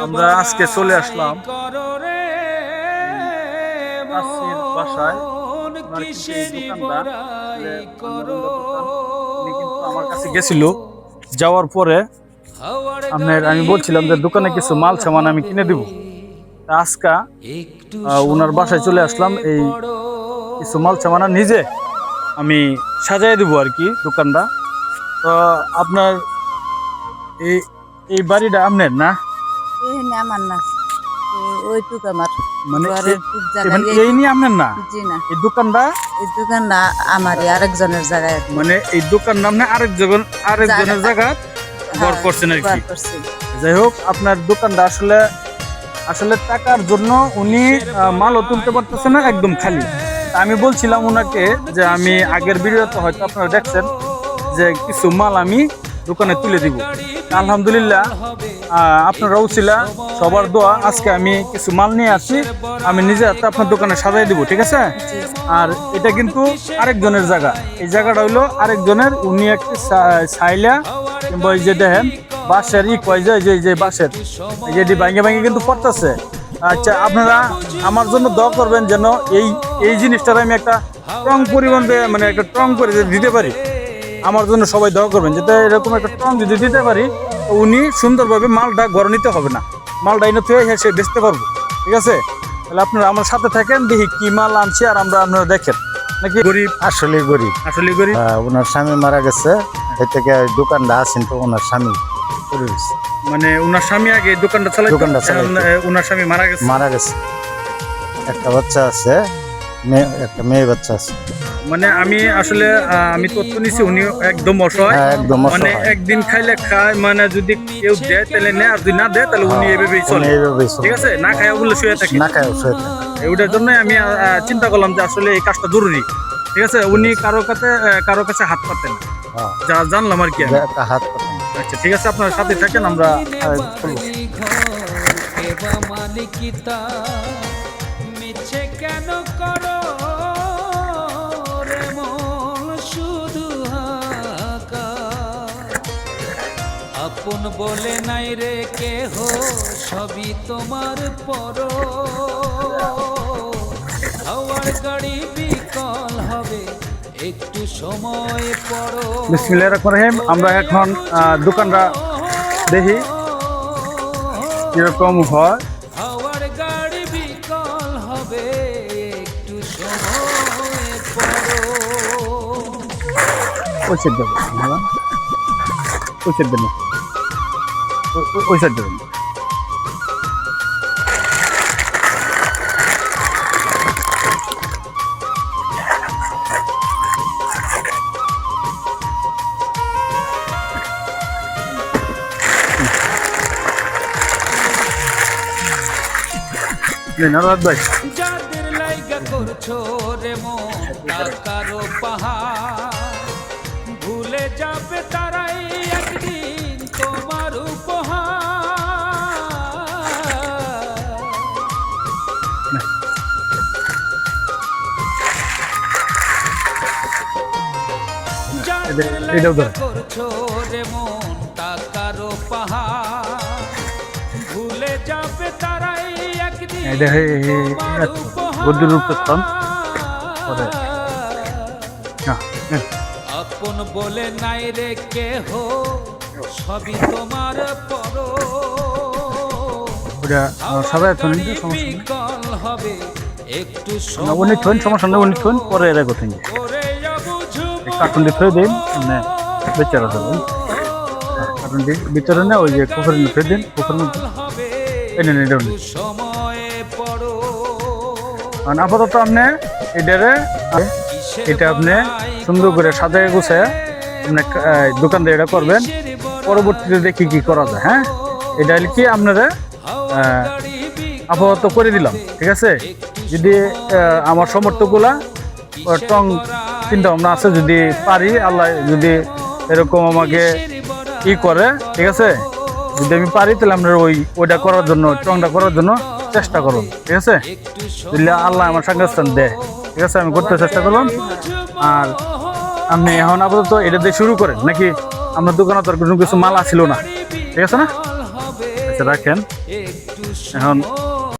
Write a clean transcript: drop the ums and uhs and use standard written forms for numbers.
আমরা আজকে চলে আসলাম বাসায়। আমার কাছে গেছিল, যাওয়ার পরে আমি বলছিলাম যে দোকানে কিছু মাল সামান আমি কিনে দিব। আজকে ওনার বাসায় চলে আসলাম। এই কিছু মাল সামান নিজে আমি সাজাই দেবো আর কি দোকানটা। তো আপনার এই বাড়িটা আপনার না? আমার না, ওইটুক আমার মানে এই নিয়ে আপনার না? জি না, এই দোকানটা আমারই আরেকজনের জায়গায়। মানে এই দোকান নাম না আরেকজনের জায়গা ঘর করছেন আর কি। যাই হোক, আপনার দোকানটা আসলে টাকার জন্য উনি মালও তুলতে পারতেছে না, একদম খালি। আমি বলছিলাম ওনাকে যে আমি আগের ভিডিওতে হয়তো আপনারা দেখছেন যে কিছু মাল আমি দোকানে তুলে দিব। আলহামদুলিল্লাহ, আপনারাও ছিল সবার দোয়া, আজকে আমি কিছু মাল নিয়ে আসি, আমি নিজে হাতে আপনার দোকানে সাজাই দিব, ঠিক আছে? আর এটা কিন্তু আরেকজনের জায়গা, এই জায়গাটা হইলো আরেকজনের। উনি একটি ছাইলা কিংবা ওই যে দেখেন বাঁশের কয় যায় যে বাঁশের যেটি ভাঙে ভাঙে কিন্তু পড়তেছে। আচ্ছা, আপনারা আমার জন্য দোয়া করবেন যেন এই জিনিসটার আমি একটা ট্রং পরিমাণ মানে একটা ট্রং করে দিতে পারি। আমার জন্য সবাই দোয়া করবেন যাতে এরকম একটা ট্রং যদি দিতে পারি, উনি সুন্দরভাবে মালটা ঘরে নিতে হবে না, মালটা এনে তুই সে বেচতে পারবো, ঠিক আছে? তাহলে আপনারা আমার সাথে থাকেন, দেখি কি মাল আনছি আর আপনারা দেখেন। নাকি গরিব? আসলে গরিব। ওনার স্বামী মারা গেছে, এ থেকে দোকানটা আছেন তো ওনার স্বামী করে গেছে। মানে ওনার স্বামী আগে দোকানটা চালাই, ওনার স্বামী মারা গেছে। একটা বাচ্চা আছে, একটা মেয়ে বাচ্চা আছে। মানে আমি তথ্য নিছি উনি একদম অসহায়, মানে একদিন খাইলে খায়, মানে যদি কেউ দেয় তাহলে নেয়, আর যদি না দেয় তাহলে উনি এইভাবেই চলে, ঠিক আছে? না খায় ওগুলো শুয়ে থাকে, ওইটার জন্য আমি চিন্তা করলাম যে আসলে এই কাজটা জরুরি, ঠিক আছে? উনি কারো কাছে হাত পাতেন, যা জানলাম আর কি হাত পাতেন। আচ্ছা, ঠিক আছে, আপনার সাথে থাকেন, আমরা কেন করো রে মন শুধু আপন বলে নাই রে কেহ, সবই তোমার পর। হাওয়ার গাড়ি বিকল হবে একটু সময় পর। বিসমিল্লাহির রহমানির রহিম। আমরা এখন দোকানটা দেখি কিরকম হয়। হাওয়ার গাড়ি বিকল হবে একটু সময় পর। ওই সাইড দেবো, ওই সাইড দেবো, ওই সাইড দেবেন। যাদের লাইগা করছো রে মন টাকারও পাহাড়, ভুলে যাবে তারাই একদিন তোমার উপহার। যাদের লাইগা করছো রে মন টাকারও পাহাড়, ভুলে যাবে তারাই একদিন তোমার উপহার। আপন বলে নাই রে কেহ, সবই তোমার পর। বিকল হবে একটু সমস্যা নেই, উনি থন পরে এরা কোথায় কার্টুনটি ফেলে দিন, বেচারা যাবেন কার্টুনটি ভিতরে না, ওই যে পুকুরের ফেলে দিন, পুকুরের মধ্যে আপাতত আপনি এটা আপনি সুন্দর করে সাজায় গুছায় আপনি দোকানদার এটা করবেন। পরবর্তীতে দেখি কি করা যায়। হ্যাঁ, এটা কি আপনারা আপাতত করে দিলাম, ঠিক আছে? যদি আমার সমর্থকগুলা টং চিন্তা ভাবনা আছে, যদি পারি, আল্লাহ যদি এরকম আমাকে করে, ঠিক আছে? যদি আমি পারি তাহলে আপনার ওইটা করার জন্য, টংটা করার জন্য চেষ্টা করুন, ঠিক আছে? যদি আল্লাহ আমার সংস্থান দেয়, ঠিক আছে, আমি করতে চেষ্টা করলাম। আর আপনি এখন আপাতত এটা দিয়ে শুরু করেন, নাকি আপনার দোকানে তো আর কোনো কিছু মাল আসছিল না, ঠিক আছে না? কাছে রাখেন। একটু এখন সময়